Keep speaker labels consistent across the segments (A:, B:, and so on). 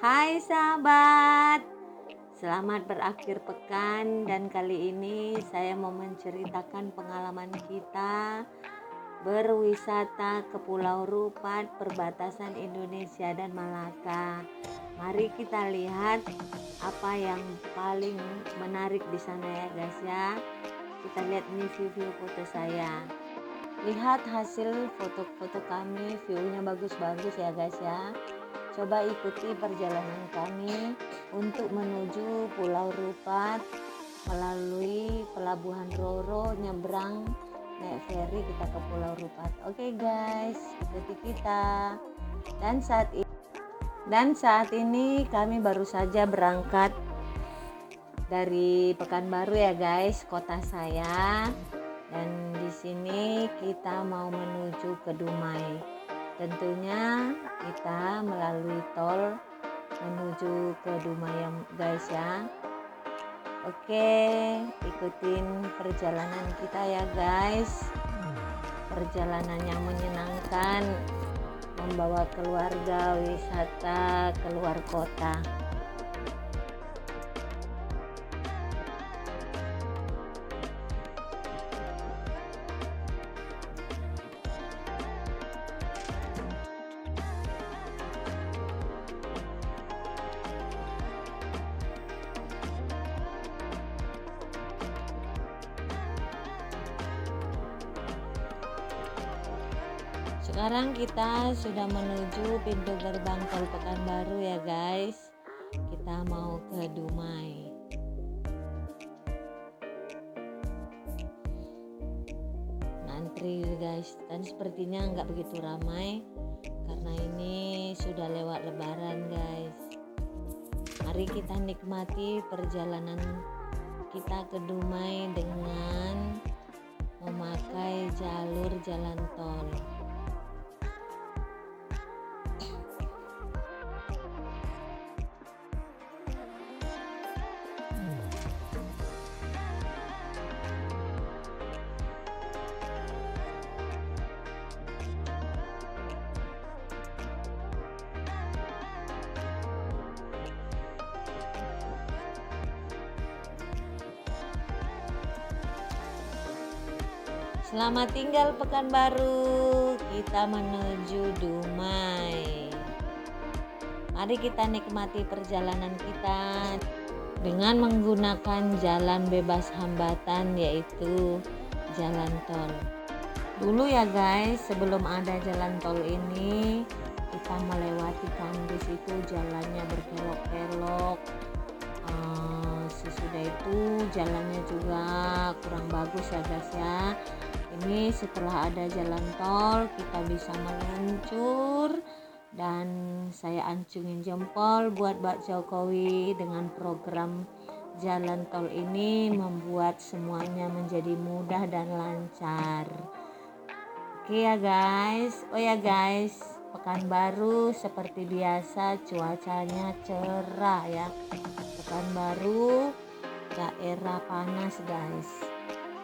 A: Hai sahabat, selamat berakhir pekan dan kali ini saya mau menceritakan pengalaman kita berwisata ke Pulau Rupat, perbatasan Indonesia dan Malaka. Mari kita lihat apa yang paling menarik di sana ya guys ya. Kita lihat nih view foto saya. Lihat hasil foto-foto kami, view-nya bagus-bagus ya guys ya. Coba ikuti perjalanan kami untuk menuju Pulau Rupat melalui Pelabuhan Roro, nyebrang naik ferry kita ke Pulau Rupat. Oke guys, ikuti kita. Dan saat ini kami baru saja berangkat dari Pekanbaru ya guys, kota saya. Dan di sini kita mau menuju ke Dumai. Tentunya kita melalui tol menuju ke Dumai ya guys ya. Oke, ikutin perjalanan kita ya guys. Perjalanan yang menyenangkan, membawa keluarga wisata keluar kota. Sekarang kita sudah menuju pintu gerbang tol Pekanbaru ya guys. Kita mau ke Dumai. Ngantri guys, dan sepertinya nggak begitu ramai karena ini sudah lewat lebaran guys. Mari kita nikmati perjalanan kita ke Dumai dengan memakai jalur jalan tol. Selamat tinggal Pekanbaru, kita menuju Dumai. Mari kita nikmati perjalanan kita dengan menggunakan jalan bebas hambatan, yaitu jalan tol. Dulu ya guys, sebelum ada jalan tol ini, kita melewati kandus itu jalannya berkelok-kelok. Sesudah itu jalannya juga kurang bagus ya guys ya. Ini setelah ada jalan tol kita bisa meluncur, dan saya acungin jempol buat Pak Jokowi dengan program jalan tol ini membuat semuanya menjadi mudah dan lancar. Oke ya guys. Oh ya guys, Pekanbaru seperti biasa cuacanya cerah ya. Pekanbaru daerah panas guys.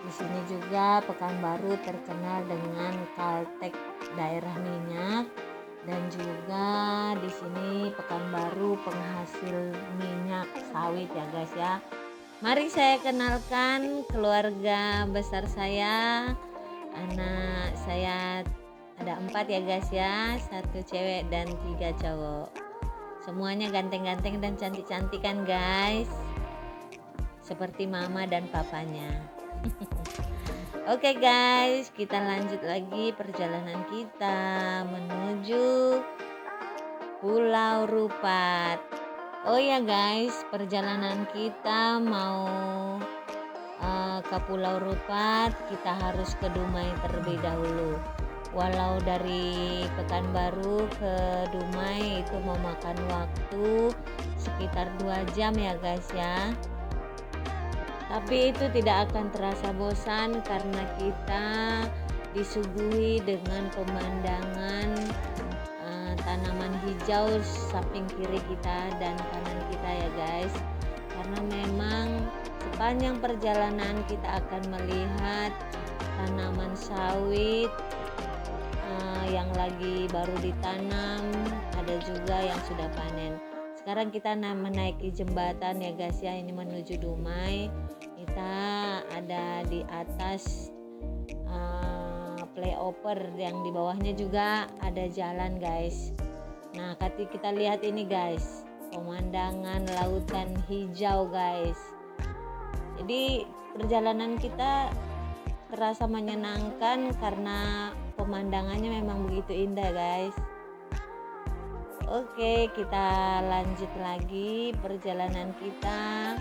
A: Di sini juga Pekanbaru terkenal dengan Caltek daerah minyak, dan juga di sini Pekanbaru penghasil minyak sawit ya guys ya. Mari saya kenalkan keluarga besar saya. Anak saya ada 4 ya guys ya, 1 cewek dan 3 cowok. Semuanya ganteng-ganteng dan cantik-cantik kan guys, seperti mama dan papanya. Oke guys, kita lanjut lagi perjalanan kita menuju Pulau Rupat. Oh ya guys, perjalanan kita mau ke Pulau Rupat, kita harus ke Dumai terlebih dahulu. Walau dari Pekanbaru ke Dumai itu memakan waktu sekitar 2 jam ya guys ya. Tapi itu tidak akan terasa bosan karena kita disuguhi dengan pemandangan tanaman hijau samping kiri kita dan kanan kita ya guys. Karena memang sepanjang perjalanan kita akan melihat tanaman sawit yang lagi baru ditanam, ada juga yang sudah panen. sekarang kita menaiki jembatan ya guys ya, ini menuju Dumai. Kita ada di atas flyover, yang di bawahnya juga ada jalan guys. Nah, kita lihat ini guys, pemandangan lautan hijau guys. Jadi perjalanan kita terasa menyenangkan karena pemandangannya memang begitu indah guys. Oke, kita lanjut lagi perjalanan kita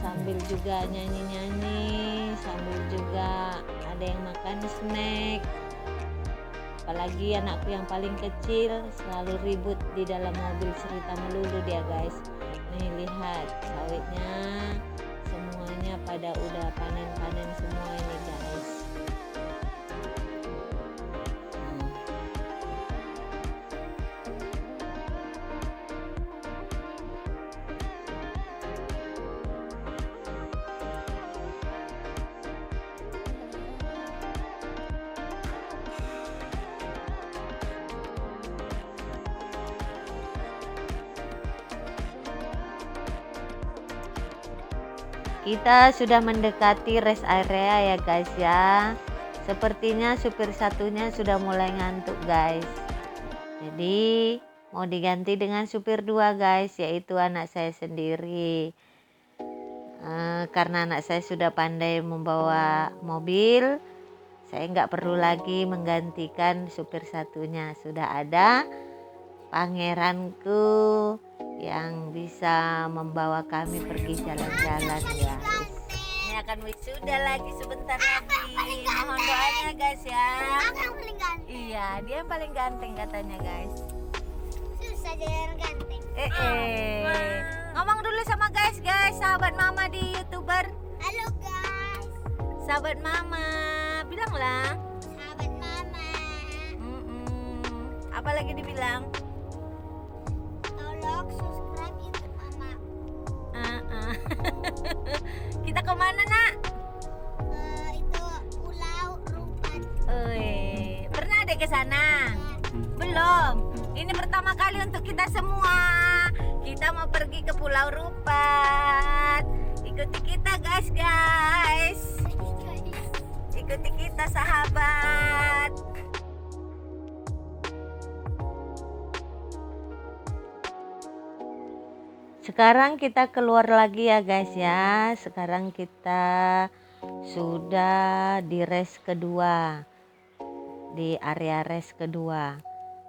A: sambil juga nyanyi-nyanyi, sambil juga ada yang makan snack. Apalagi anakku yang paling kecil selalu ribut di dalam mobil, cerita melulu dia guys. Nih lihat sawitnya semuanya pada udah panen-panen semua ini guys. Kita sudah mendekati rest area ya guys ya. Sepertinya supir satunya sudah mulai ngantuk guys. Jadi mau diganti dengan supir 2 guys, yaitu anak saya sendiri. Karena anak saya sudah pandai membawa mobil, saya nggak perlu lagi menggantikan supir satunya. Sudah ada pangeranku yang bisa membawa kami pergi jalan-jalan guys. Ini akan wisuda lagi sebentar lagi. Mohon doanya guys ya.
B: Aku yang paling ganteng.
A: Iya, dia yang paling ganteng katanya guys.
B: Susah jadi yang ganteng.
A: Ngomong dulu sama guys, sahabat mama di YouTuber.
B: Halo guys,
A: Sahabat mama, bilanglah.
B: sahabat mama.
A: Apa lagi dibilang?
B: Tolong subscribe YouTube mama.
A: Kita kemana nak?
B: Itu Pulau Rupat.
A: Pernah ada ke sana? Belum. Ini pertama kali untuk kita semua. Kita mau pergi ke Pulau Rupat. Ikuti kita guys. Ikuti kita sahabat. Sekarang kita keluar lagi ya guys ya. Sekarang kita sudah di race kedua, di area race kedua.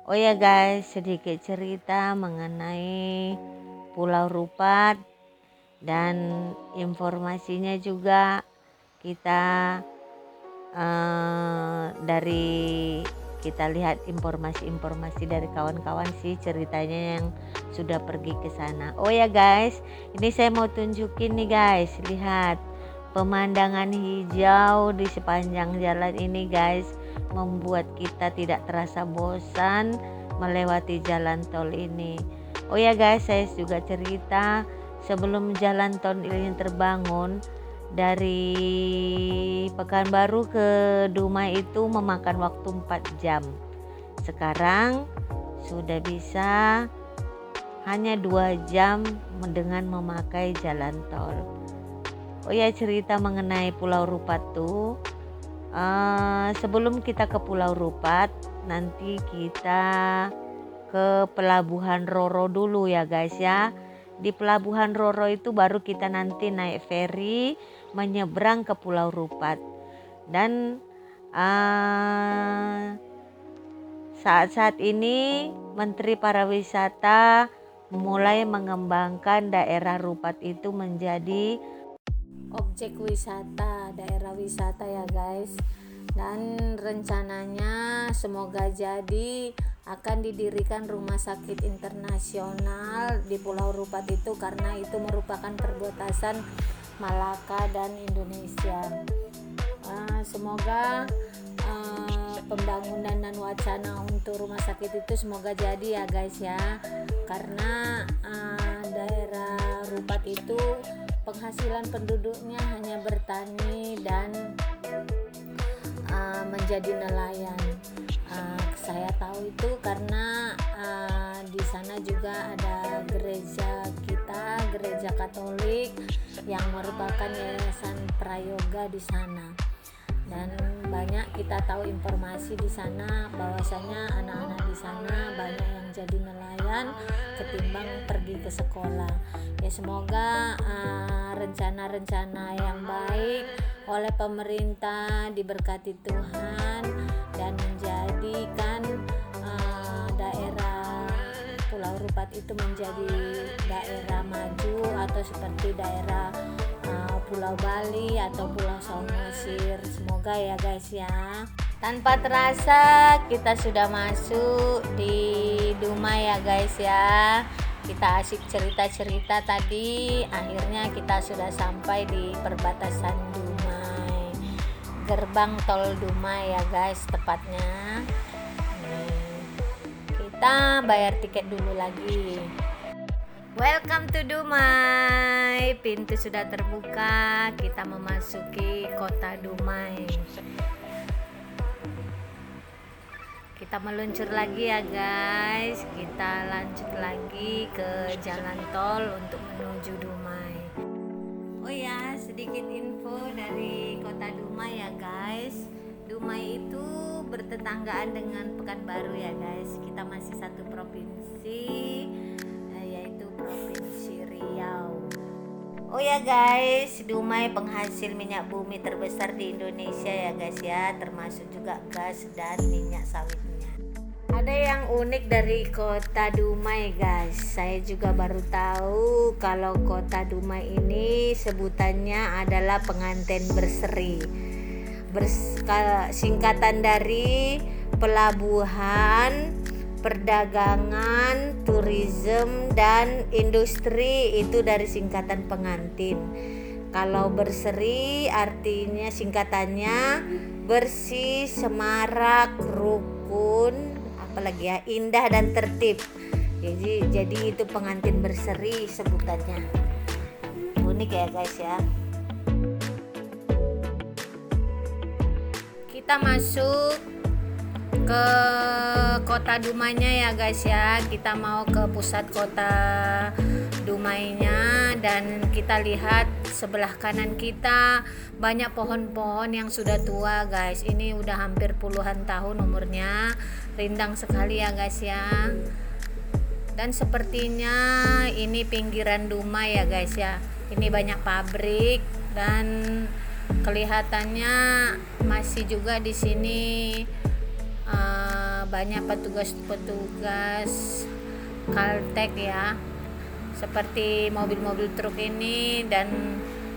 A: Oh ya guys, sedikit cerita mengenai Pulau Rupat dan informasinya juga kita kita lihat informasi-informasi dari kawan-kawan sih, ceritanya yang sudah pergi ke sana. Oh ya guys, ini saya mau tunjukin nih guys, lihat pemandangan hijau di sepanjang jalan ini guys, membuat kita tidak terasa bosan melewati jalan tol ini. Oh ya guys, saya juga cerita sebelum jalan tol ini terbangun, dari Pekanbaru ke Dumai itu memakan waktu 4 jam. Sekarang sudah bisa hanya 2 jam dengan memakai jalan tol. Oh ya, cerita mengenai Pulau Rupat tuh, sebelum kita ke Pulau Rupat, nanti kita ke Pelabuhan Roro dulu ya guys ya. Di Pelabuhan Roro itu baru kita nanti naik feri menyeberang ke Pulau Rupat. Dan saat-saat ini Menteri Pariwisata mulai mengembangkan daerah Rupat itu menjadi objek wisata, daerah wisata ya guys. Dan rencananya semoga jadi akan didirikan rumah sakit internasional di Pulau Rupat itu, karena itu merupakan perbatasan Malaka dan Indonesia. Semoga pembangunan dan wacana untuk rumah sakit itu semoga jadi ya guys ya, karena daerah Rupat itu penghasilan penduduknya hanya bertani dan menjadi nelayan. Saya tahu itu karena di sana juga ada gereja kita, gereja Katolik yang merupakan yayasan prayoga di sana. Dan banyak kita tahu informasi di sana bahwasanya anak-anak di sana banyak yang jadi nelayan ketimbang pergi ke sekolah. Ya semoga rencana-rencana yang baik oleh pemerintah diberkati Tuhan dan menjadikan daerah Pulau Rupat itu menjadi daerah maju atau seperti daerah Pulau Bali atau Pulau Samosir. Semoga ya guys ya. Tanpa terasa kita sudah masuk di Dumai ya guys ya. Kita asik cerita-cerita tadi, akhirnya kita sudah sampai di perbatasan Dumai, gerbang tol Dumai ya guys tepatnya. Kita bayar tiket dulu lagi. Welcome to Dumai. Pintu sudah terbuka. Kita memasuki kota Dumai. Kita meluncur lagi ya guys. Kita lanjut lagi ke jalan tol untuk menuju Dumai. Oh ya, sedikit info dari kota Dumai ya guys. Dumai itu bertetanggaan dengan Pekanbaru ya guys. Kita masih satu provinsi, yaitu Provinsi Riau. Oh ya guys, Dumai penghasil minyak bumi terbesar di Indonesia ya guys ya, termasuk juga gas dan minyak sawitnya. Ada yang unik dari kota Dumai guys. Saya juga baru tahu kalau kota Dumai ini sebutannya adalah pengantin berseri. Singkatan dari pelabuhan, perdagangan, tourism, dan industri, itu dari singkatan pengantin. Kalau berseri artinya singkatannya bersih, semarak, rukun, apalagi ya, indah dan tertib. Jadi itu pengantin berseri sebutannya. Unik ya guys ya. Kita masuk ke kota Dumainya ya guys ya. Kita mau ke pusat kota Dumainya dan kita lihat sebelah kanan kita banyak pohon-pohon yang sudah tua guys. Ini udah hampir puluhan tahun umurnya. Rindang sekali ya guys ya. Dan sepertinya ini pinggiran Dumai ya guys ya. Ini banyak pabrik dan kelihatannya masih juga di sini banyak petugas-petugas Caltek ya, seperti mobil-mobil truk ini, dan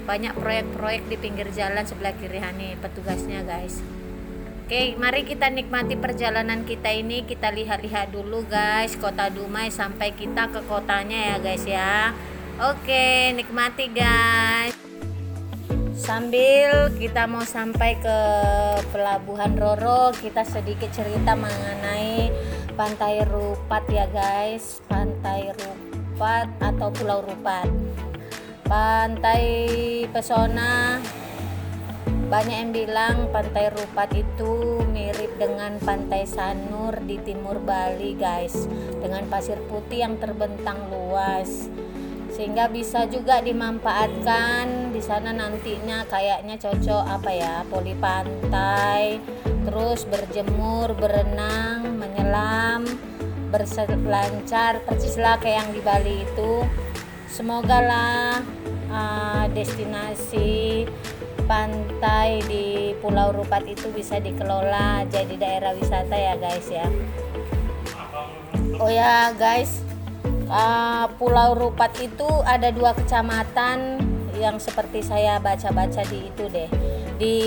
A: banyak proyek-proyek di pinggir jalan sebelah kiri nih petugasnya guys. Oke, mari kita nikmati perjalanan kita ini. Kita lihat-lihat dulu guys kota Dumai sampai kita ke kotanya ya guys ya. Oke, nikmati guys. Sambil kita mau sampai ke Pelabuhan Roro, kita sedikit cerita mengenai Pantai Rupat ya guys. Pantai Rupat atau Pulau Rupat, pantai pesona. Banyak yang bilang Pantai Rupat itu mirip dengan Pantai Sanur di timur Bali guys, dengan pasir putih yang terbentang luas, sehingga bisa juga dimanfaatkan di sana nantinya. Kayaknya cocok poli pantai, terus berjemur, berenang, menyelam, berselancar, persislah kayak yang di Bali itu. Semoga lah destinasi pantai di Pulau Rupat itu bisa dikelola jadi daerah wisata ya guys ya. Oh ya guys, Pulau Rupat itu ada 2 kecamatan yang seperti saya baca-baca di itu deh, di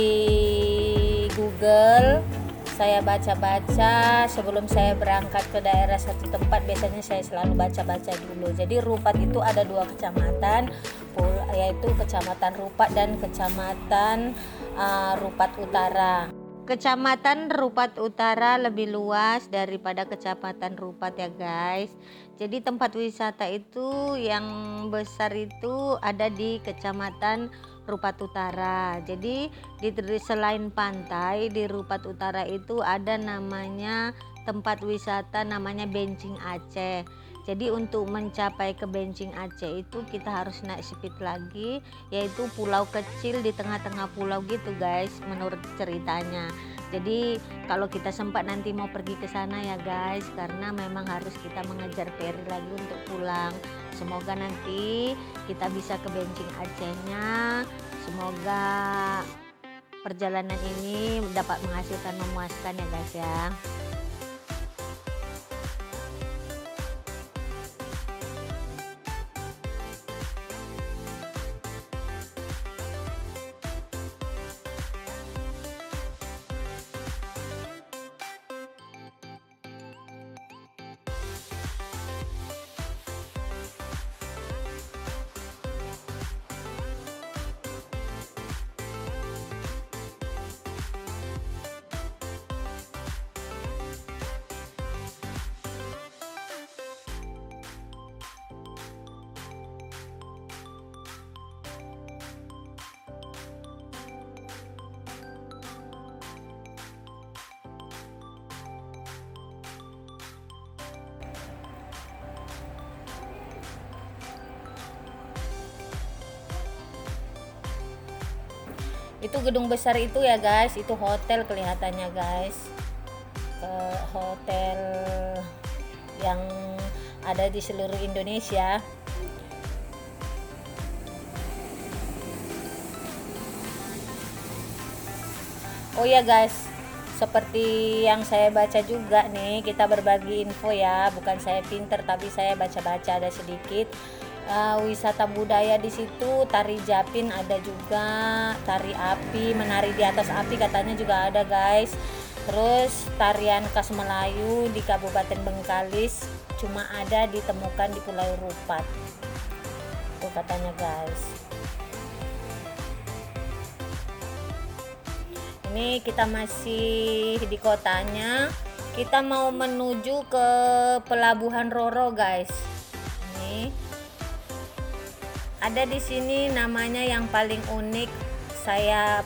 A: Google. Saya baca-baca sebelum saya berangkat ke daerah satu tempat. Biasanya saya selalu baca-baca dulu. Jadi Rupat itu ada 2 kecamatan, yaitu Kecamatan Rupat dan Kecamatan Rupat Utara. Kecamatan Rupat Utara lebih luas daripada Kecamatan Rupat ya guys. Jadi tempat wisata itu yang besar itu ada di Kecamatan Rupat Utara. Jadi selain pantai di Rupat Utara itu ada namanya tempat wisata namanya Bencing Aceh. Jadi untuk mencapai ke Bencing Aceh itu kita harus naik speed lagi, yaitu pulau kecil di tengah-tengah pulau gitu guys, menurut ceritanya. Jadi kalau kita sempat nanti mau pergi ke sana ya guys, karena memang harus kita mengejar ferry lagi untuk pulang. Semoga nanti kita bisa ke Bencing Acehnya. Semoga perjalanan ini dapat menghasilkan memuaskan ya guys ya. Itu gedung besar itu ya guys, itu hotel kelihatannya guys. Hotel yang ada di seluruh Indonesia. Oh ya guys, seperti yang saya baca juga nih, kita berbagi info ya, bukan saya pinter tapi saya baca-baca ada sedikit. Wisata budaya di situ, tari japin ada juga, tari api, menari di atas api katanya juga ada guys. Terus tarian khas Melayu di Kabupaten Bengkalis cuma ada ditemukan di Pulau Rupat. Itu katanya guys. Ini kita masih di kotanya. Kita mau menuju ke Pelabuhan Roro guys. Ini ada di sini namanya yang paling unik. Saya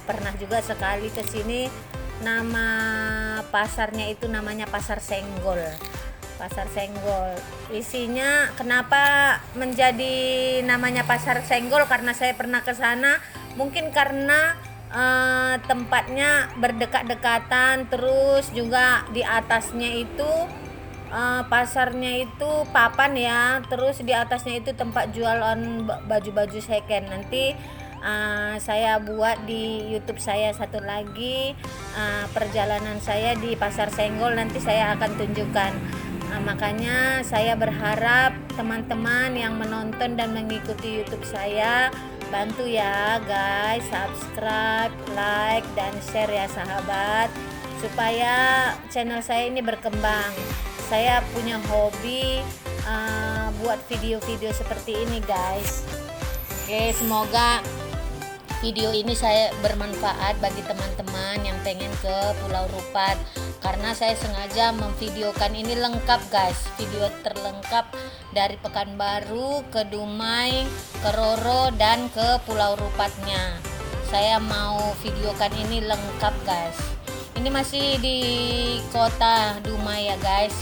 A: pernah juga sekali ke sini. Nama pasarnya itu namanya Pasar Senggol. Pasar Senggol. Isinya kenapa menjadi namanya Pasar Senggol? Karena saya pernah ke sana. Mungkin karena tempatnya berdekat-dekatan, terus juga di atasnya itu pasarnya itu papan ya, terus di atasnya itu tempat jualan baju-baju second. Nanti saya buat di YouTube saya satu lagi perjalanan saya di Pasar Senggol, nanti saya akan tunjukkan. Makanya saya berharap teman-teman yang menonton dan mengikuti YouTube saya bantu ya guys, subscribe, like, dan share ya sahabat, supaya channel saya ini berkembang. Saya punya hobi buat video-video seperti ini guys. Oke, semoga video ini saya bermanfaat bagi teman-teman yang pengen ke Pulau Rupat, karena saya sengaja memvideokan ini lengkap guys, video terlengkap dari Pekanbaru ke Dumai, ke Roro, dan ke Pulau Rupatnya. Saya mau videokan ini lengkap guys. Ini masih di kota Dumai ya guys.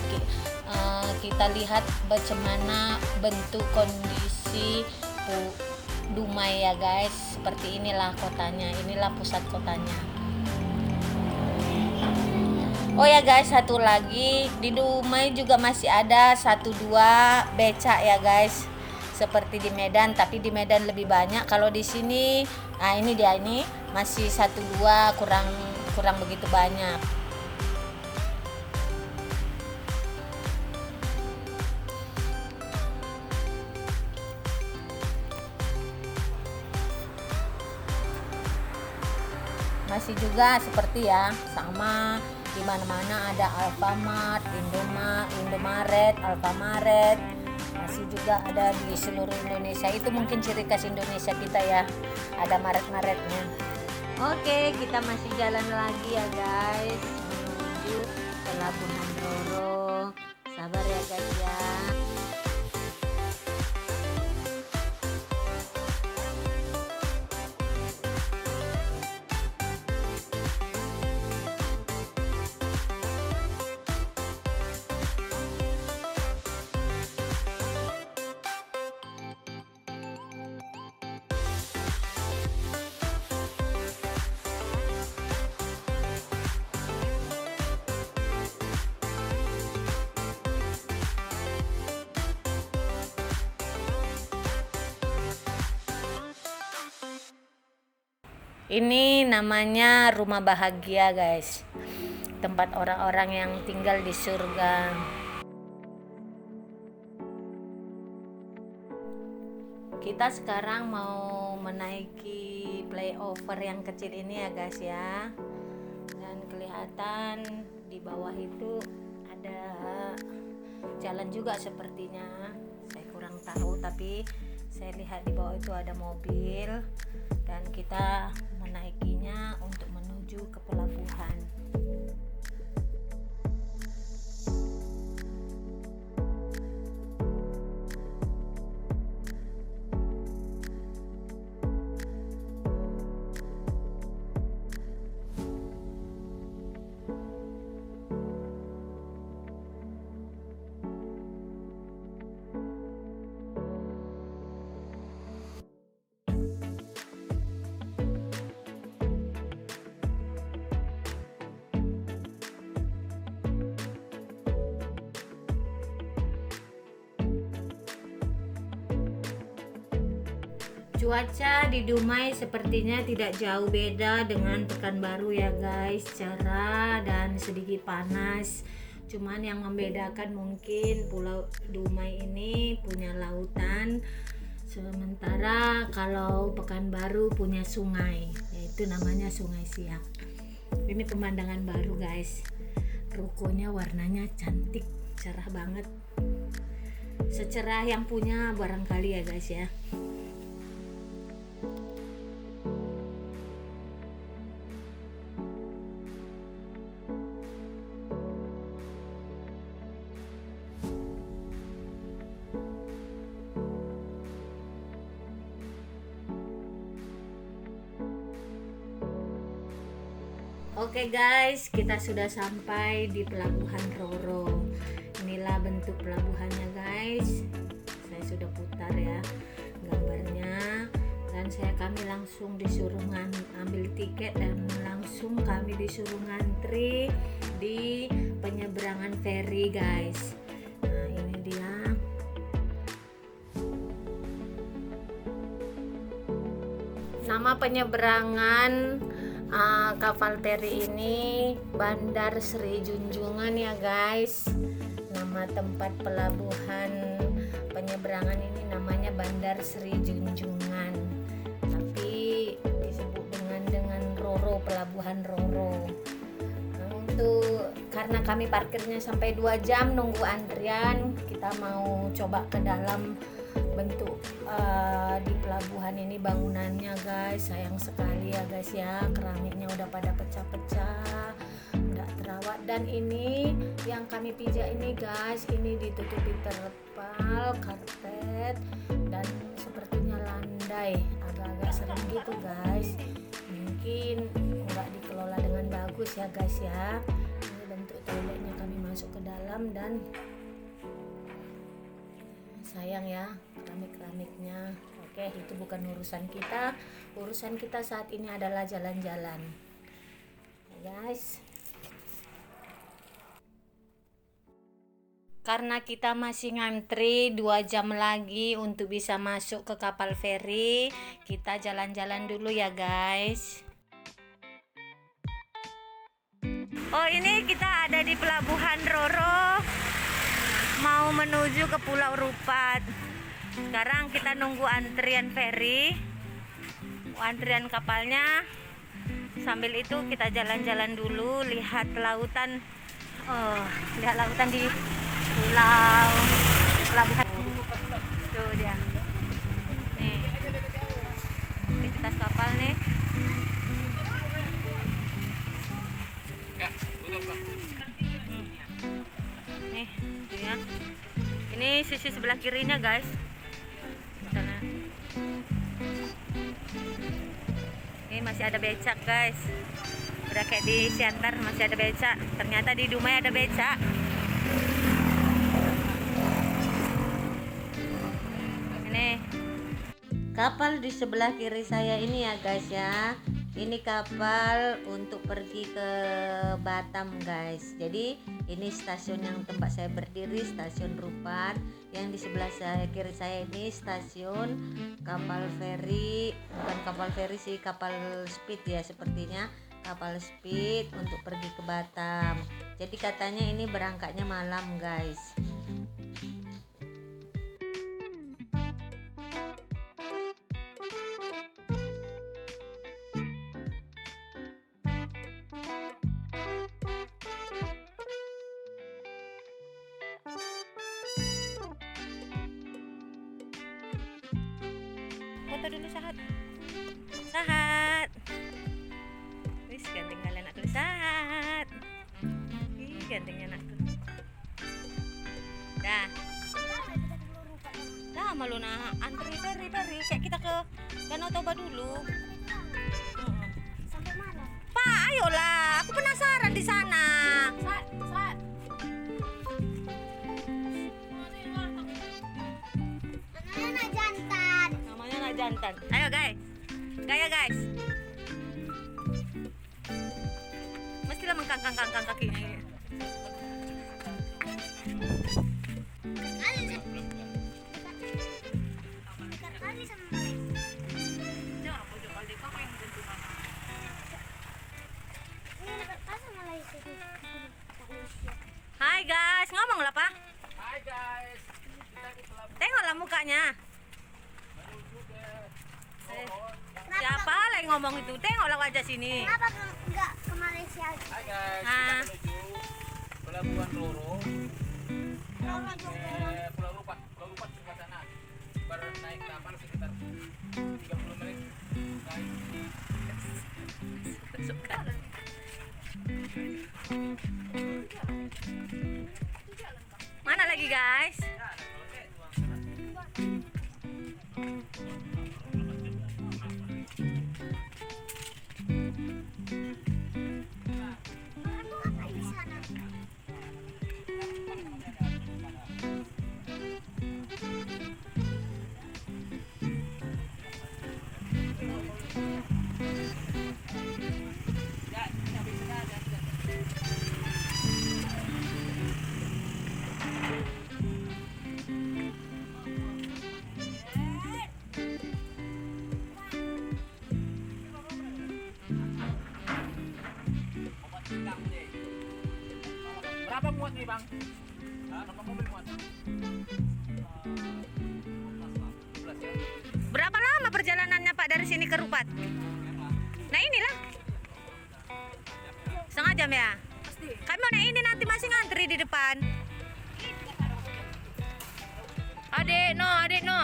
A: Kita lihat bagaimana bentuk kondisi Dumai ya guys. Seperti inilah kotanya, inilah pusat kotanya. Oh ya guys, satu lagi di Dumai juga masih ada 1-2 becak ya guys, seperti di Medan, tapi di Medan lebih banyak. Kalau di sini, nah ini dia, ini masih 1-2, kurang begitu banyak. Masih juga seperti ya, sama di mana-mana ada Alfamart, Indomaret, Alfamaret. Masih juga ada di seluruh Indonesia. Itu mungkin ciri khas Indonesia kita ya, ada maret-maretnya. Oke, kita masih jalan lagi ya guys, menuju Pelabuhan Roro. Sabar ya guys ya. Ini namanya rumah bahagia guys, tempat orang-orang yang tinggal di surga. Kita sekarang mau menaiki flyover yang kecil ini ya guys ya. Dan kelihatan di bawah itu ada jalan juga sepertinya. Saya kurang tahu, tapi saya lihat di bawah itu ada mobil dan kita menaikinya untuk menuju ke pelabuhan. Cuaca di Dumai sepertinya tidak jauh beda dengan Pekanbaru ya guys, cerah dan sedikit panas. Cuman yang membedakan mungkin Pulau Dumai ini punya lautan, sementara kalau Pekanbaru punya sungai, yaitu namanya Sungai Siak. Ini pemandangan baru guys, rukonya warnanya cantik, cerah banget, secerah yang punya barangkali ya guys ya. Oke guys, kita sudah sampai di pelabuhan Roro. Inilah bentuk pelabuhannya guys. Saya sudah putar ya gambarnya, dan kami langsung disuruh ambil tiket dan langsung kami disuruh ngantri di penyeberangan feri guys. Nah ini dia. Nama penyeberangan kapal feri ini Bandar Sri Junjungan ya guys. Nama tempat pelabuhan penyeberangan ini namanya Bandar Sri Junjungan, tapi disebut dengan Roro, pelabuhan Roro. Nah, karena kami parkirnya sampai 2 jam nunggu antrian, kita mau coba ke dalam bentuk di pelabuhan ini bangunannya guys. Sayang sekali ya guys ya, keramiknya udah pada pecah-pecah, nggak terawat. Dan ini yang kami pijak ini guys, ini ditutupi terpal, karpet, dan sepertinya landai, agak-agak serem gitu guys. Mungkin nggak dikelola dengan bagus ya guys ya. Ini bentuk toiletnya, kami masuk ke dalam dan sayang ya keramik-keramiknya. Oke, itu bukan urusan kita. Urusan kita saat ini adalah jalan-jalan ya guys. Karena kita masih ngantri 2 jam lagi untuk bisa masuk ke kapal feri, kita jalan-jalan dulu ya guys. Oh, ini kita ada di pelabuhan Roro, mau menuju ke Pulau Rupat. Sekarang kita nunggu antrian feri, antrian kapalnya. Sambil itu kita jalan-jalan dulu, lihat lautan. Lihat lautan di pulau pelabuhan. Tuh dia. Nih. Aktivitas kapal nih. Nih, ya. Ini sisi sebelah kirinya guys. Sana. Ini masih ada becak guys. Udah kayak di Siantar masih ada becak. Ternyata di Dumai ada becak. Ini kapal di sebelah kiri saya ini ya guys ya. Ini kapal untuk pergi ke Batam guys. Jadi ini stasiun yang tempat saya berdiri, stasiun Rupat. Yang di sebelah kiri saya ini stasiun kapal feri, bukan kapal feri sih, kapal speed ya sepertinya, kapal speed untuk pergi ke Batam. Jadi katanya ini berangkatnya malam guys. Foto dulu Sahat. Sahat. Wis ganteng kali anakku Sahat. Ih gantengnya anakku. Dah. Dah malu nah antri dari kayak kita ke Danau Toba dulu.
B: Sampai mana?
A: Pak, ayolah. Aku penasaran di sana.
B: Namanya nak jantan.
A: Namanya nggak jantan. Ayo guys. Gaya guys. Mestilah mengkangkang kakinya.
B: Dekat kali sama Malaysia. Ini dekat kali sama Malaysia.
A: Hai guys, ngomong lah Pak.
C: Hai guys, kita di pelabuhan
A: Tengoklah mukanya.
C: menuju ke
A: Siapa lagi ngomong itu? Tengoklah wajah sini.
B: Kenapa enggak ke Malaysia aja?
C: Hai guys,
A: Ah.
C: kita menuju pelabuhan Roro yang Pulau Rupat sebelah sana. Baru naik kapal sekitar 30 menit. Guys,
A: Mana lagi guys?
B: Kamu ngapain di sana?
C: berapa muat nih bang? Berapa mobil muat? 12 ya?
A: Berapa lama perjalanannya Pak dari sini ke Rupat? Nah inilah. Setengah jam ya? Kami mau naik ini nanti masih ngantri di depan. Adik no.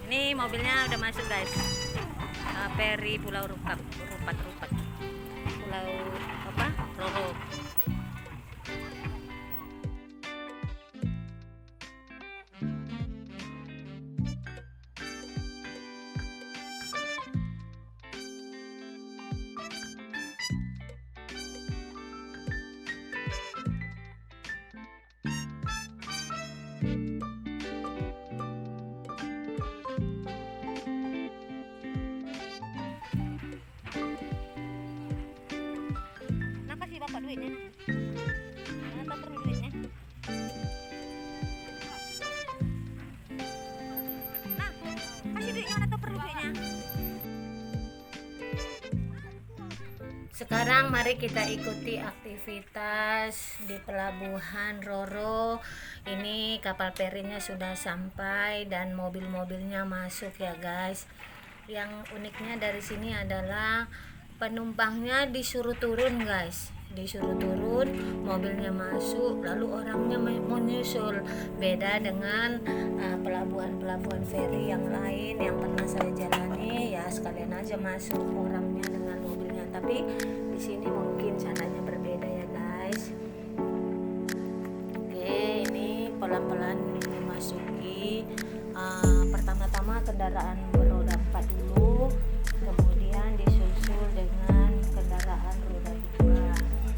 A: Ini mobilnya udah masuk guys. Feri Pulau Rupat. Pulau apa? Roro. Kenapa sih bapak duitnya? Kenapa perlu duitnya? Nah, kasih duitnya, kenapa perlu duitnya? Sekarang mari kita ikuti aktivitas di pelabuhan Roro. Ini kapal ferinya sudah sampai dan mobil-mobilnya masuk ya guys. Yang uniknya dari sini adalah penumpangnya disuruh turun guys. Disuruh turun, mobilnya masuk, lalu orangnya menyusul. Beda dengan pelabuhan-pelabuhan feri yang lain yang pernah saya jalani, ya sekalian aja masuk orangnya dengan mobilnya. Tapi di sini mungkin caranya berbeda ya guys. Oke, ini pelan-pelan dimasuki. Pertama-tama kendaraan beroda 4 dulu, kemudian disusul dengan kendaraan roda 2.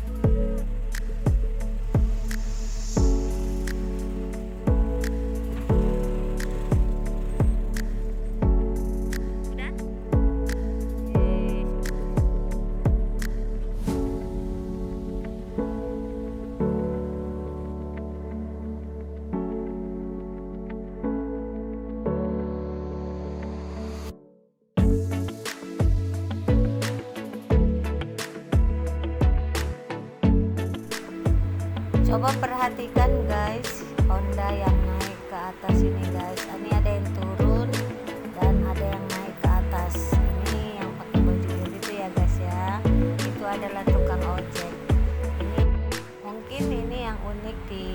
A: Coba perhatikan guys, Honda yang naik ke atas ini guys. Ini ada yang turun dan ada yang naik ke atas. Ini yang pakai baju biru itu ya guys ya. Itu adalah tukang ojek. Ini mungkin ini yang unik di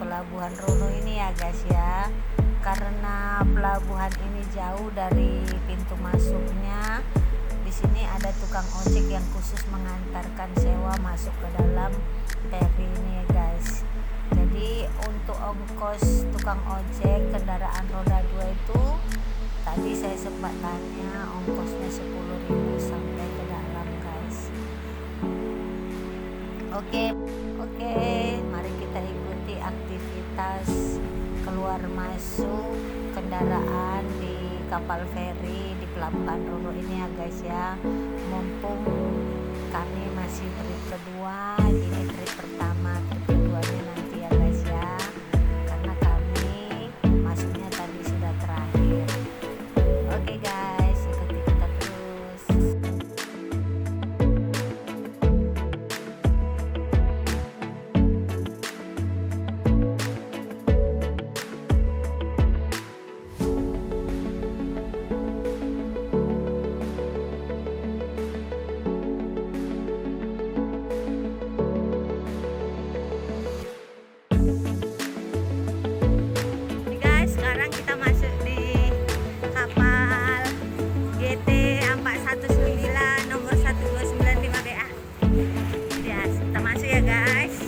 A: Pelabuhan Roro ini ya guys ya. Karena pelabuhan ini jauh dari pintu masuknya. Di sini ada tukang ojek yang khusus mengantarkan sewa masuk ke dalam ferry ini ya guys. Jadi untuk ongkos tukang ojek kendaraan roda 2 itu tadi saya sempat tanya ongkosnya 10.000 sampai ke dalam guys. Oke, mari kita ikuti aktivitas keluar masuk kendaraan di kapal feri di Pelabuhan Roro ini ya guys ya. Mumpung kami masih trip kedua, ini trip pertama, trip keduanya nanti ya guys ya, karena kami masuknya tadi sudah terakhir. Oke guys, ikuti kita terus. Sekarang kita masuk di kapal GT 419 nomor 1295 BA. Ya, kita masuk ya guys.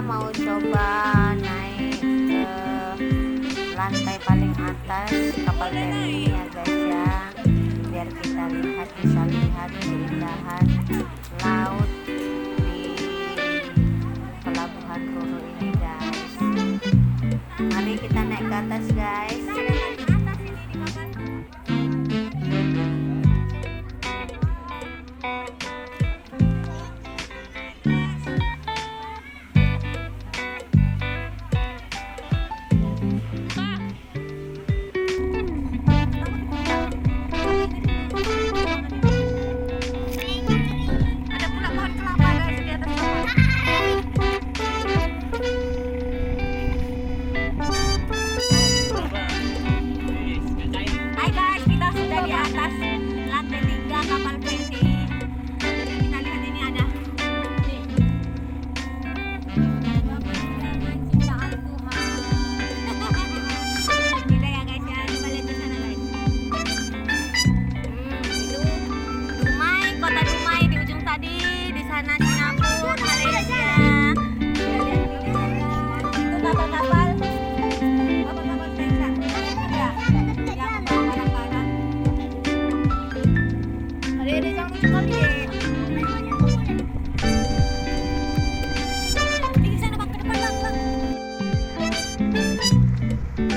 A: Mau coba naik ke lantai paling atas kapal feri ya guys ya, biar kita bisa lihat keindahan laut di Pelabuhan Roro ini guys. Mari kita naik ke atas guys.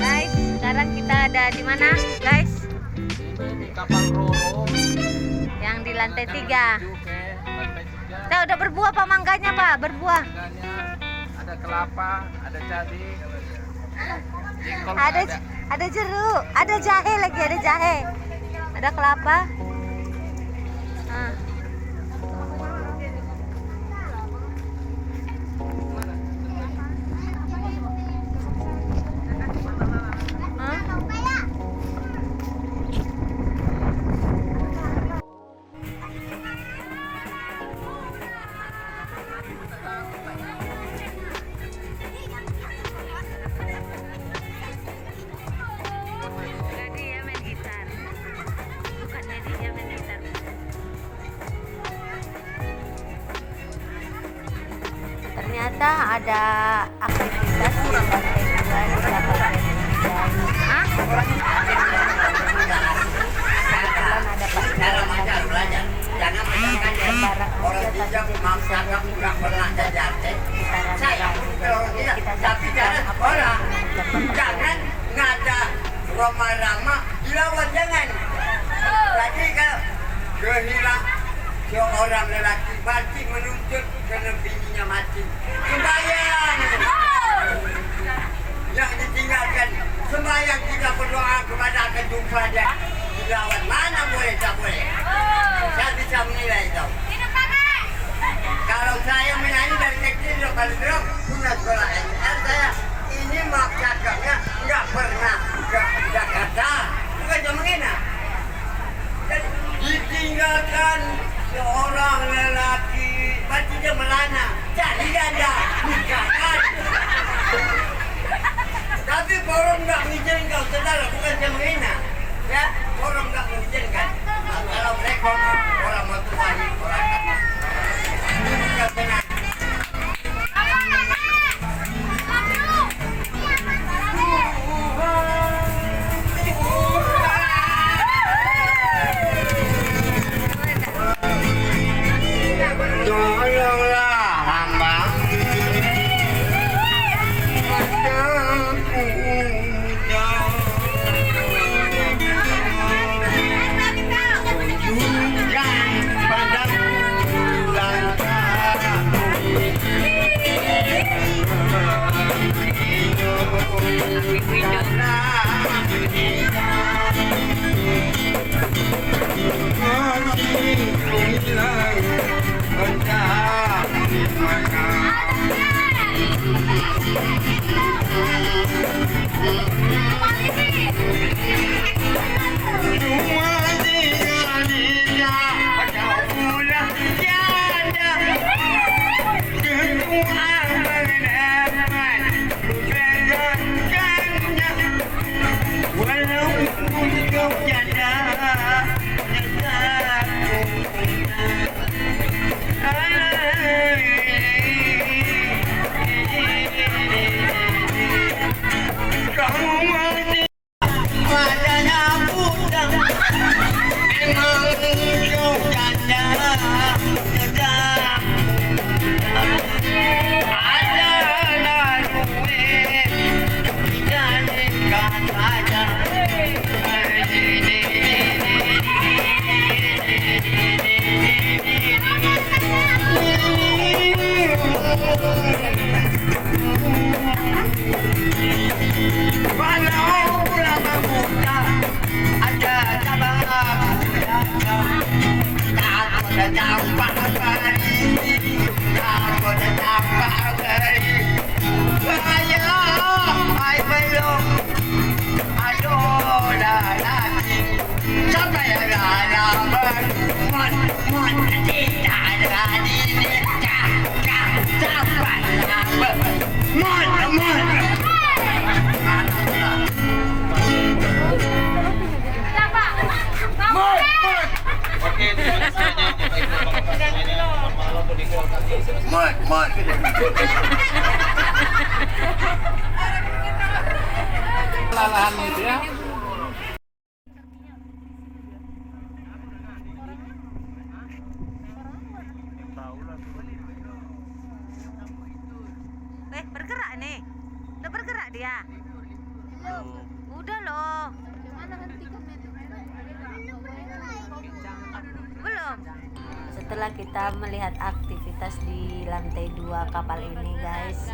A: Guys, sekarang kita ada di mana, guys?
C: kapal Roro
A: Yang di lantai
C: akan
A: 3.
C: menuju ke lantai 3.
A: Nah, udah berbuah Pak mangganya Pak, berbuah.
C: Mangganya ada kelapa, ada cabai, jengkol
A: Ada jeruk, ada jahe lagi, ada jahe. Ada kelapa. Ah. Ternyata ada aktivitas di lantai 2 di belakang Hah? Kebetulan ada Pak
D: Orang bijak masyarakat nggak pernah jajan. Saya kita saksikan orang jangan ngada rama-rama dilawan jangan. Lagi kalau kehilang seorang lelaki mati menuntut kena bininya mati. Sembahyang yang ditinggalkan sembahyang kita berdoa kepada kejumpaannya dilawan mana boleh tak boleh. Saya bisa menilai itu. Kalau saya menyanyi dari kecil sudah paling dulu punya sekolah SR saya ini mak cakapnya nggak pernah ke Jakarta bukan cuma enak. Ditinggalkan seorang lelaki pasti dia melana jadi ganda nikahkan. Tapi orang nggak mengizinkan saudara bukan cuma enak ya orang nggak mengizinkan. Kalau mereka orang mau tuani orang nggak tenang. Tolonglah hamba tunjukkan padaku Lalahan itu ya.
A: Bergerak nih. Udah bergerak dia. Udah loh.
B: Belum.
A: Setelah kita melihat aktivitas di lantai 2 kapal ini guys,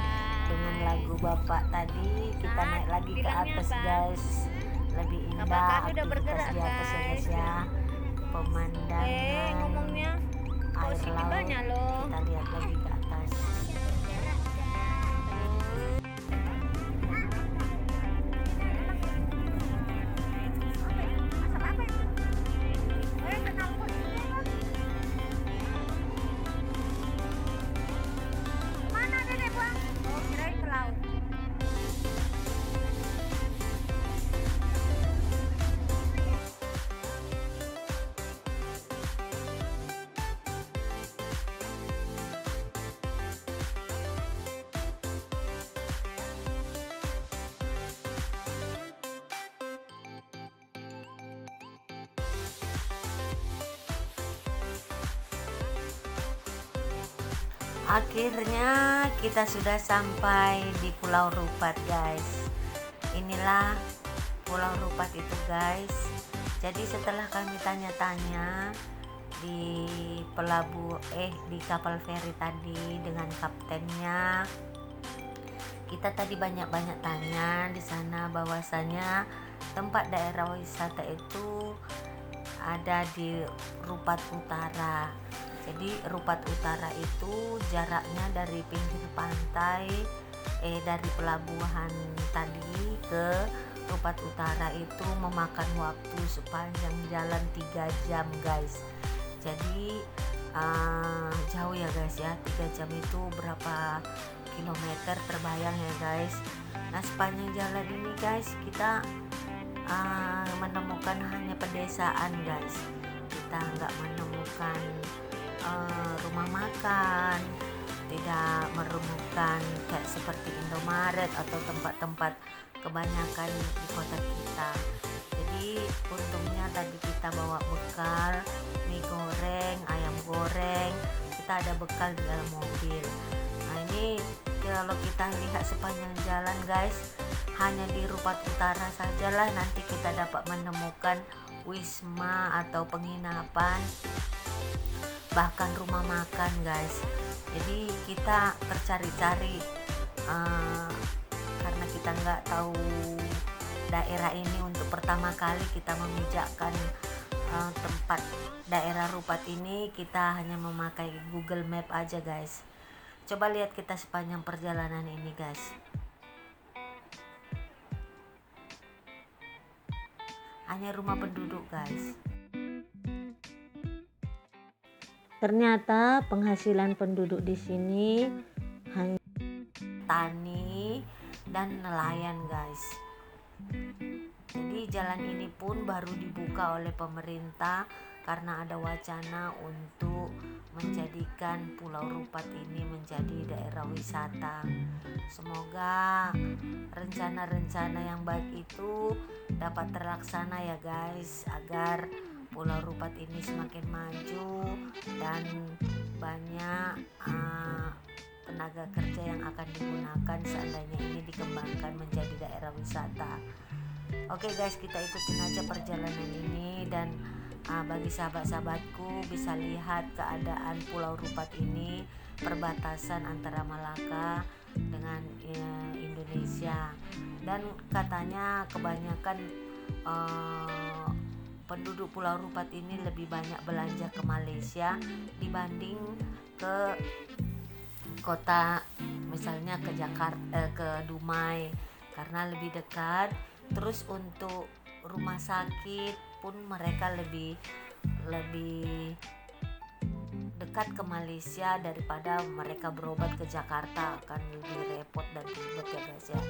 A: dengan lagu bapak tadi, kita naik lagi ke atas guys. Lebih indah aktivitas di atas ya guys ya. Pemandangan
B: Ngomongnya
A: air
B: sini
A: laut,
B: banyak loh.
A: kita lihat lagi ke atas.
B: Mana Dedek buang? Oh, kirain ke laut.
A: Akhirnya kita sudah sampai di Pulau Rupat guys. Inilah Pulau Rupat itu guys. Jadi setelah kami tanya-tanya di di kapal feri tadi dengan kaptennya, kita tadi banyak-banyak tanya di sana bahwasanya tempat daerah wisata itu ada di Rupat Utara. Jadi Rupat Utara itu jaraknya dari pinggir pantai dari pelabuhan tadi ke Rupat Utara itu memakan waktu sepanjang jalan 3 jam guys. Jadi jauh ya guys ya, 3 jam itu berapa kilometer terbayang ya guys. Nah sepanjang jalan ini guys kita menemukan hanya pedesaan guys. Kita nggak menemukan rumah makan, tidak menemukan kayak seperti Indomaret atau tempat-tempat kebanyakan di kota kita. Jadi untungnya tadi kita bawa bekal mie goreng, ayam goreng, kita ada bekal di dalam mobil. Nah ini kalau kita lihat sepanjang jalan guys, hanya di Rupat Utara sajalah nanti kita dapat menemukan wisma atau penginapan, bahkan rumah makan guys. Jadi kita tercari-cari karena kita nggak tahu daerah ini untuk pertama kali kita memijakkan tempat daerah Rupat ini, kita hanya memakai Google Map aja guys. Coba lihat kita sepanjang perjalanan ini guys. Hanya rumah penduduk guys. Ternyata penghasilan penduduk di sini hanya tani dan nelayan guys. Jadi jalan ini pun baru dibuka oleh pemerintah karena ada wacana untuk menjadikan Pulau Rupat ini menjadi daerah wisata. Semoga rencana-rencana yang baik itu dapat terlaksana ya guys, agar Pulau Rupat ini semakin maju dan banyak tenaga kerja yang akan digunakan seandainya ini dikembangkan menjadi daerah wisata. Oke guys, kita ikutin aja perjalanan ini dan bagi sahabat-sahabatku bisa lihat keadaan Pulau Rupat ini, perbatasan antara Malaka dengan Indonesia, dan katanya kebanyakan penduduk Pulau Rupat ini lebih banyak belanja ke Malaysia dibanding ke kota misalnya ke Jakarta, ke Dumai, karena lebih dekat. Terus untuk rumah sakit pun mereka lebih dekat ke Malaysia daripada mereka berobat ke Jakarta, akan lebih repot dan ribet ya guys ya.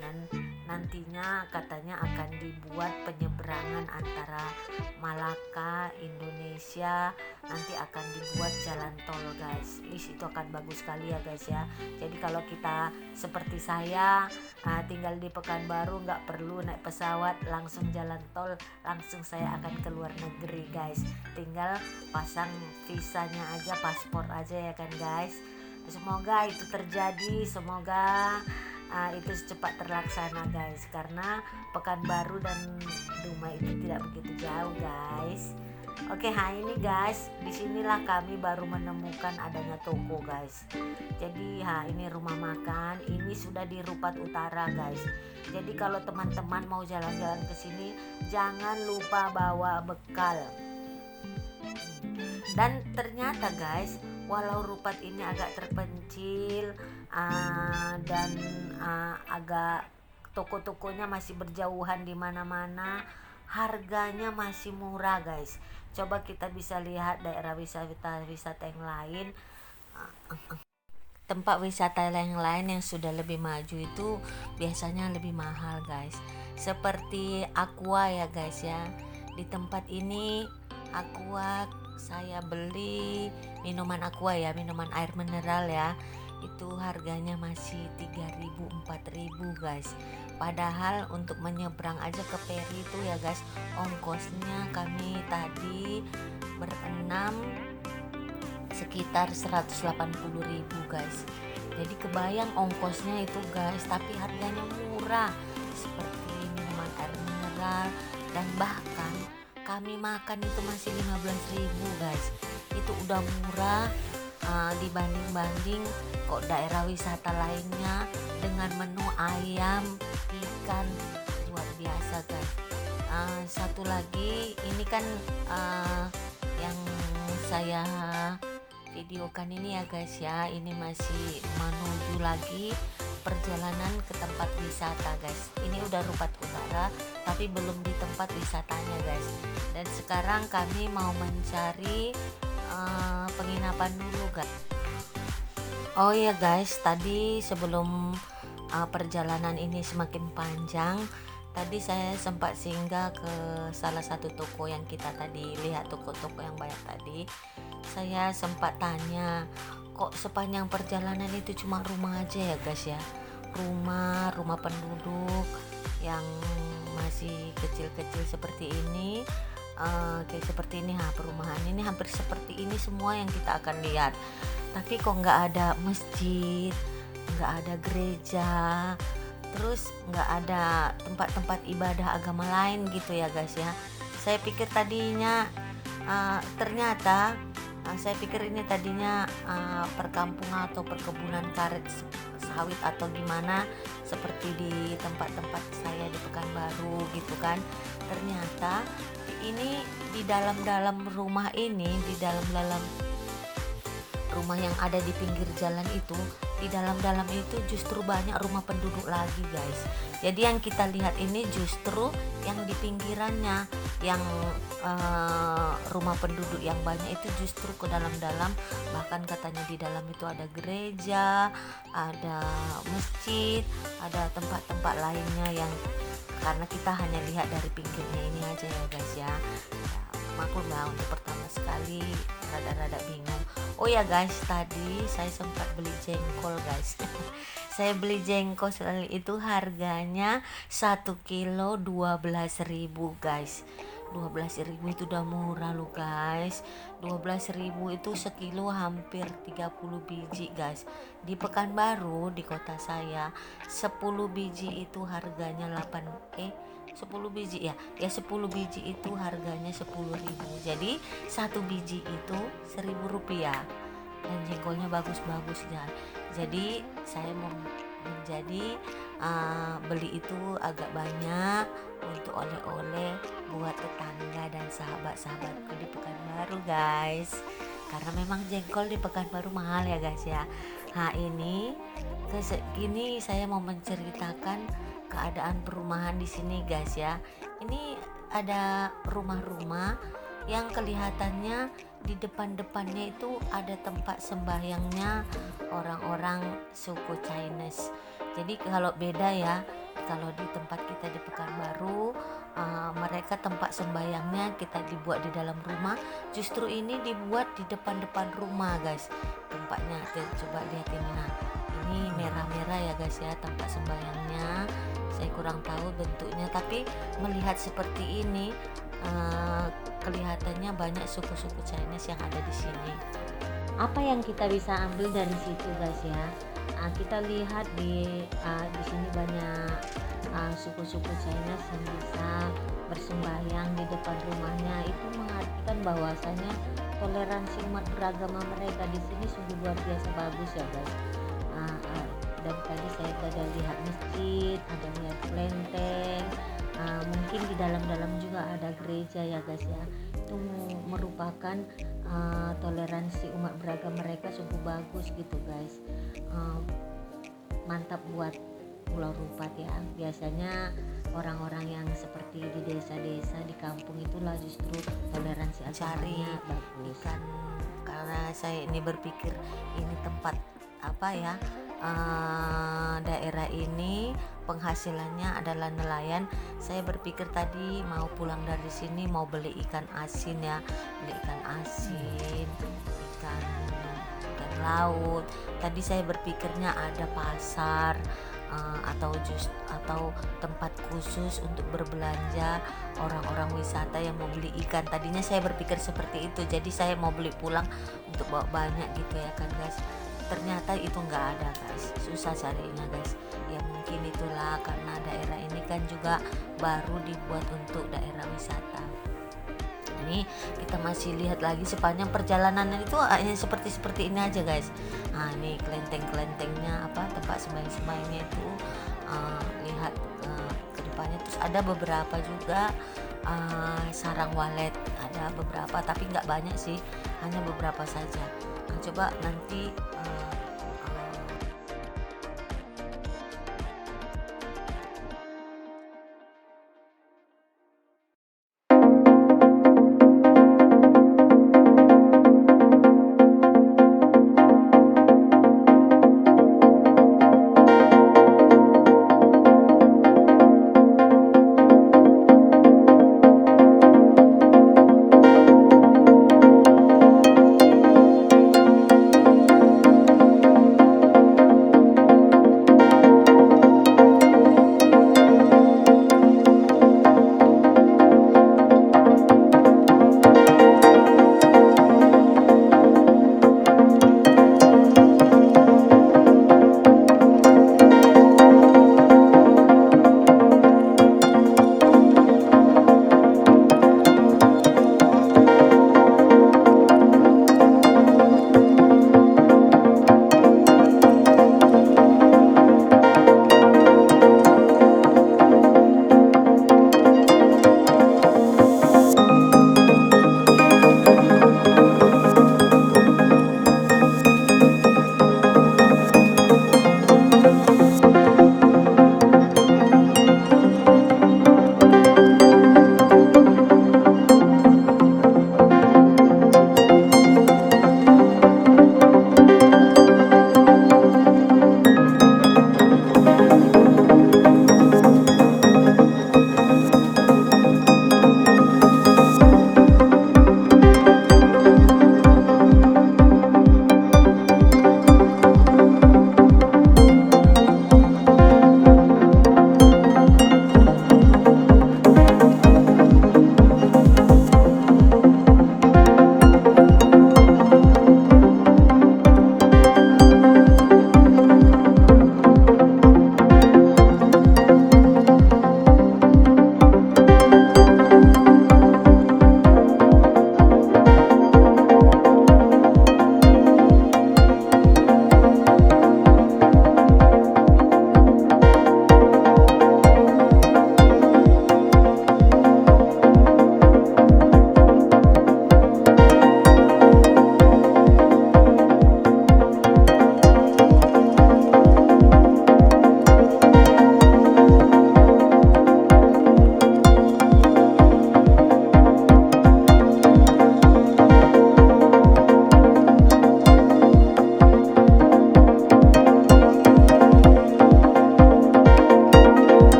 A: Dan nantinya katanya akan dibuat penyeberangan antara Malaka, Indonesia, nanti akan dibuat jalan tol guys. Itu akan bagus sekali ya guys ya. Jadi kalau kita seperti saya tinggal di Pekanbaru, nggak perlu naik pesawat, langsung jalan tol, langsung saya akan ke luar negeri guys. Tinggal pasang visanya aja, paspor aja ya kan guys. Semoga itu terjadi, semoga itu secepat terlaksana guys, karena Pekanbaru dan Dumai itu tidak begitu jauh guys. Oke, ini guys, disinilah kami baru menemukan adanya toko guys. Jadi ini rumah makan, ini sudah di Rupat Utara guys. Jadi kalau teman-teman mau jalan-jalan ke sini, jangan lupa bawa bekal. Dan ternyata guys, walau Rupat ini agak terpencil dan agak toko-tokonya masih berjauhan di mana-mana, harganya masih murah guys. Coba kita bisa lihat daerah wisata yang lain, tempat wisata yang lain yang sudah lebih maju itu biasanya lebih mahal guys. Seperti Aqua ya guys ya. Di tempat ini Aqua, saya beli minuman Aqua ya, minuman air mineral ya, itu harganya masih 3.000 4.000 guys. Padahal untuk menyeberang aja ke Peri itu ya guys, ongkosnya kami tadi berenam sekitar 180.000 guys. Jadi kebayang ongkosnya itu guys, tapi harganya murah seperti minuman air mineral, dan bahkan kami makan itu masih 15.000 guys. Itu udah murah dibanding kok daerah wisata lainnya dengan menu ayam, ikan, luar biasa guys. Satu lagi ini kan yang saya videokan ini ya guys ya, ini masih menuju lagi perjalanan ke tempat wisata guys. Ini udah Rupat Utara tapi belum di tempat wisatanya guys. Dan sekarang kami mau mencari penginapan dulu guys. Oh iya guys, tadi sebelum perjalanan ini semakin panjang, tadi saya sempat singgah ke salah satu toko yang kita tadi lihat, toko-toko yang banyak tadi. Saya sempat tanya, kok sepanjang perjalanan itu cuma rumah aja ya guys ya, rumah penduduk yang masih kecil-kecil seperti ini. Kayak seperti ini, perumahan ini hampir seperti ini semua yang kita akan lihat. Tapi kok nggak ada masjid, nggak ada gereja, terus nggak ada tempat-tempat ibadah agama lain gitu ya guys ya. Saya pikir tadinya ternyata saya pikir ini tadinya perkampungan atau perkebunan karet sawit atau gimana, seperti di tempat-tempat saya di Pekanbaru gitu kan. Ternyata ini di dalam rumah ini, di dalam rumah yang ada di pinggir jalan itu, di dalam itu justru banyak rumah penduduk lagi guys. Jadi yang kita lihat ini justru yang di pinggirannya, yang rumah penduduk yang banyak itu justru ke dalam. Bahkan katanya di dalam itu ada gereja, ada masjid, ada tempat-tempat lainnya yang karena kita hanya lihat dari pinggirnya ini aja ya guys ya. Maklum lah, untuk pertama sekali rada-rada bingung. Oh ya guys, tadi saya sempat beli jengkol guys. Saya beli jengkol itu harganya 1 kilo 12.000 guys. 12.000 itu udah murah loh guys. 12.000 itu sekilo hampir 30 biji guys. Di Pekanbaru, di kota saya, 10 biji itu harganya 10 biji ya 10 biji itu harganya 10.000. Jadi 1 biji itu 1.000 rupiah. Dan jengkolnya bagus-bagus ya. Jadi saya mau menjadi beli itu agak banyak untuk oleh-oleh buat tetangga dan sahabat-sahabatku di Pekanbaru guys. Karena memang jengkol di Pekanbaru mahal ya guys ya. Ini saya mau menceritakan keadaan perumahan di sini guys ya. Ini ada rumah-rumah yang kelihatannya di depannya itu ada tempat sembahyangnya orang-orang suku Chinese. Jadi kalau beda ya, kalau di tempat kita di Pekanbaru mereka tempat sembahyangnya kita dibuat di dalam rumah, justru ini dibuat di depan rumah guys tempatnya. Coba lihat ini, ini merah-merah ya guys ya tempat sembahyangnya. Saya kurang tahu bentuknya, tapi melihat seperti ini kelihatannya banyak suku-suku Chinese yang ada di sini. Apa yang kita bisa ambil dari situ guys ya? Kita lihat di sini banyak suku-suku Chinese yang bisa bersembahyang di depan rumahnya. Itu mengartikan bahwasanya toleransi umat beragama mereka di sini sungguh luar biasa bagus ya guys. Dan tadi saya ada lihat masjid, ada lihat kelenteng, mungkin di dalam-dalam juga ada gereja ya guys ya. Itu merupakan toleransi umat beragama mereka sungguh bagus gitu guys. Mantap buat Pulau Rupat ya. Biasanya orang-orang yang seperti di desa-desa di kampung itulah justru toleransi agamanya bagus.
E: Ikan, karena saya ini berpikir ini tempat daerah ini penghasilannya adalah nelayan. Saya berpikir tadi mau pulang dari sini mau beli ikan asin ya, beli ikan asin, ikan laut. Tadi saya berpikirnya ada pasar atau tempat khusus untuk berbelanja orang-orang wisata yang mau beli ikan. Tadinya saya berpikir seperti itu, jadi saya mau beli pulang untuk bawa banyak gitu ya kan guys. Ternyata itu nggak ada guys, susah carinya guys. Ya mungkin itulah karena daerah ini kan juga baru dibuat untuk daerah wisata. Ini kita masih lihat lagi sepanjang perjalanan itu hanya seperti ini aja guys. Ini kelenteng-kelentengnya tempat sembahyang-sembahyangnya itu, lihat ke depannya. Terus ada beberapa juga sarang walet, ada beberapa tapi nggak banyak sih, hanya beberapa saja. Coba nanti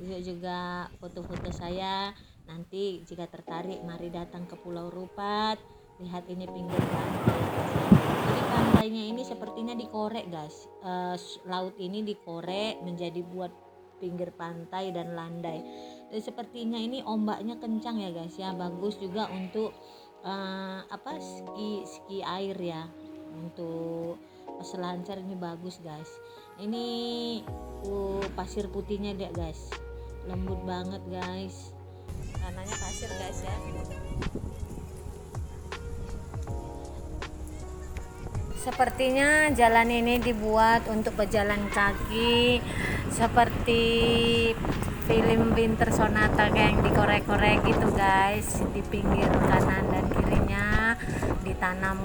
A: lihat juga foto-foto saya. Nanti jika tertarik mari datang ke Pulau Rupat. Lihat ini pinggir pantai. Jadi pantainya ini sepertinya dikorek guys. Laut ini dikorek menjadi buat pinggir pantai dan landai. Dan sepertinya ini ombaknya kencang ya guys ya, bagus juga untuk ski air ya, untuk peselancar ini bagus guys. Ini pasir putihnya deh guys, lembut banget guys, tanahnya pasir guys ya. Sepertinya jalan ini dibuat untuk berjalan kaki seperti film Winter Sonata kayak yang dikorek-korek gitu guys. Di pinggir kanan dan kirinya ditanam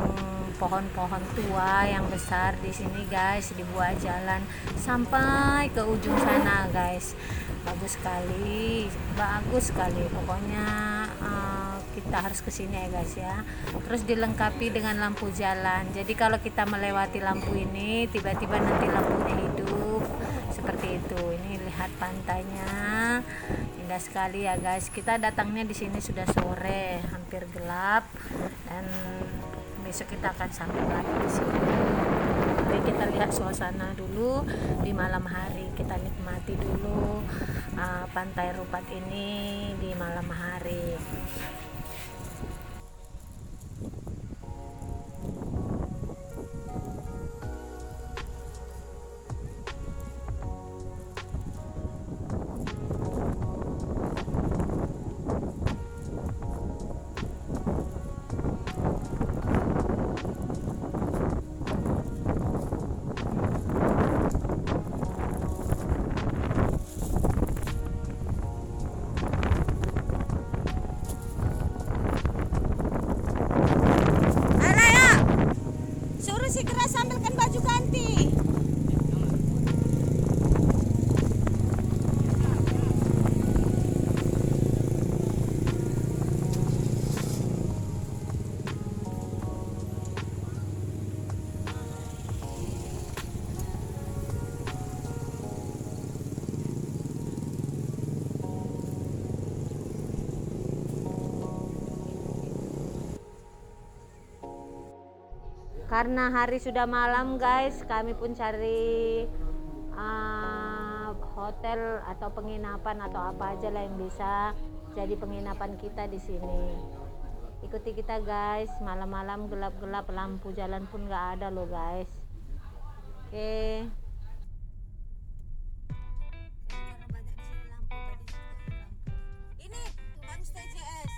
A: pohon-pohon tua yang besar di sini guys, dibuat jalan sampai ke ujung sana guys. Bagus sekali pokoknya. Kita harus kesini ya guys ya. Terus dilengkapi dengan lampu jalan, jadi kalau kita melewati lampu ini tiba-tiba nanti lampunya hidup seperti itu. Ini lihat pantainya, indah sekali ya guys. Kita datangnya di sini sudah sore, hampir gelap, dan besok kita akan sampai lagi di sini. Jadi kita lihat suasana dulu di malam hari, kita nikmati dulu pantai Rupat ini di malam hari. Segera sambilkan baju ganti. Karena hari sudah malam guys, kami pun cari hotel atau penginapan atau apa aja lah yang bisa jadi penginapan kita di sini. Ikuti kita guys, malam-malam gelap-gelap, lampu jalan pun nggak ada loh guys. Oke. Ini homestay JS.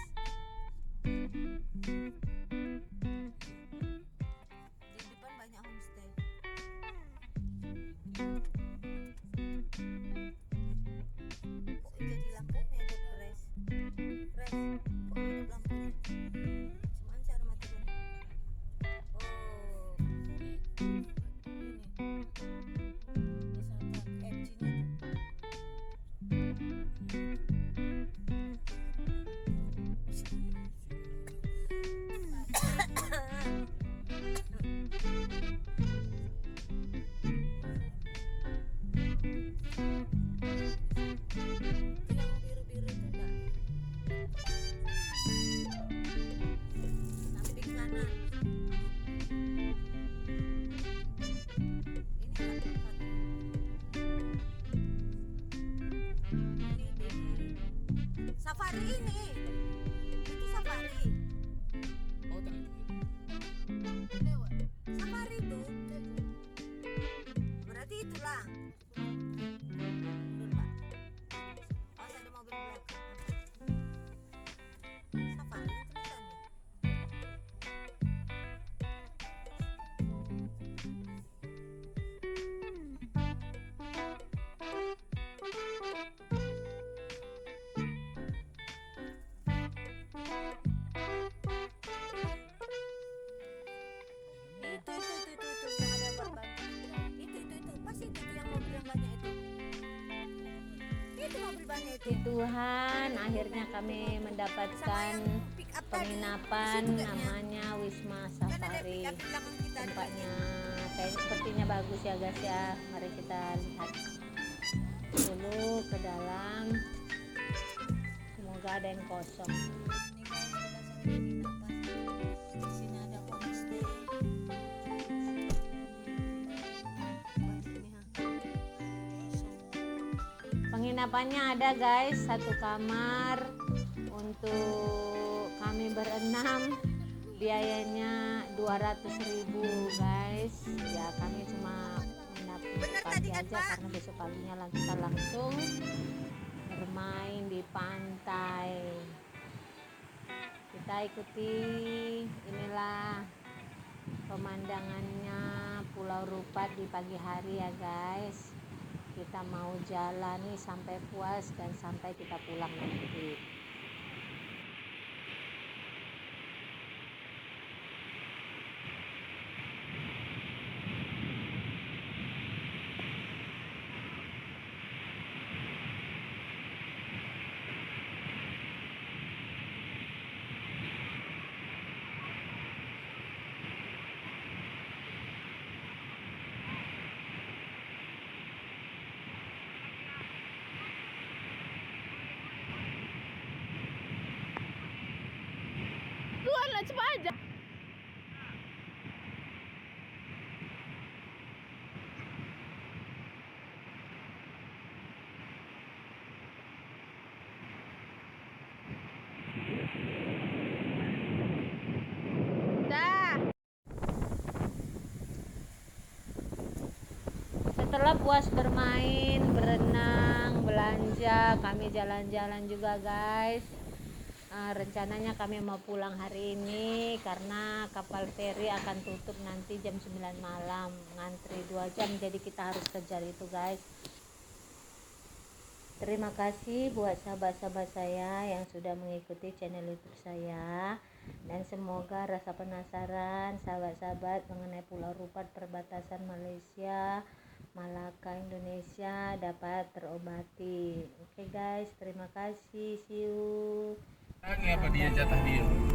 A: Safari ini, itu safari.
C: Oh, tadi
A: Safari itu, berarti itulah. Mundur Pak. Oh, ada mobil belakang. Safari tulisannya. Tuhan, akhirnya kami mendapatkan penginapan namanya Wisma Safari. Tempatnya kayak sepertinya bagus ya guys ya. Mari kita lihat dulu ke dalam. Semoga ada yang kosong. Di sini ada homestay. penginapannya ada guys, 1 kamar untuk kami berenam, biayanya 200.000 guys. Ya kami cuma menginap pagi aja karena besok paginya kita langsung bermain di pantai. Kita ikuti inilah pemandangannya Pulau Rupat di pagi hari ya guys. Kita mau jalani sampai puas dan sampai kita pulang nanti. Setelah puas bermain, berenang, belanja, kami jalan-jalan juga guys. Rencananya kami mau pulang hari ini karena kapal feri akan tutup nanti jam 9 malam, ngantri 2 jam, jadi kita harus kejar itu guys. Terima kasih buat sahabat-sahabat saya yang sudah mengikuti channel YouTube saya, dan semoga rasa penasaran sahabat-sahabat mengenai Pulau Rupat perbatasan Malaysia Malaka Indonesia dapat terobati. Oke guys, terima kasih, see you.
C: Lagi apa dia jatah dia?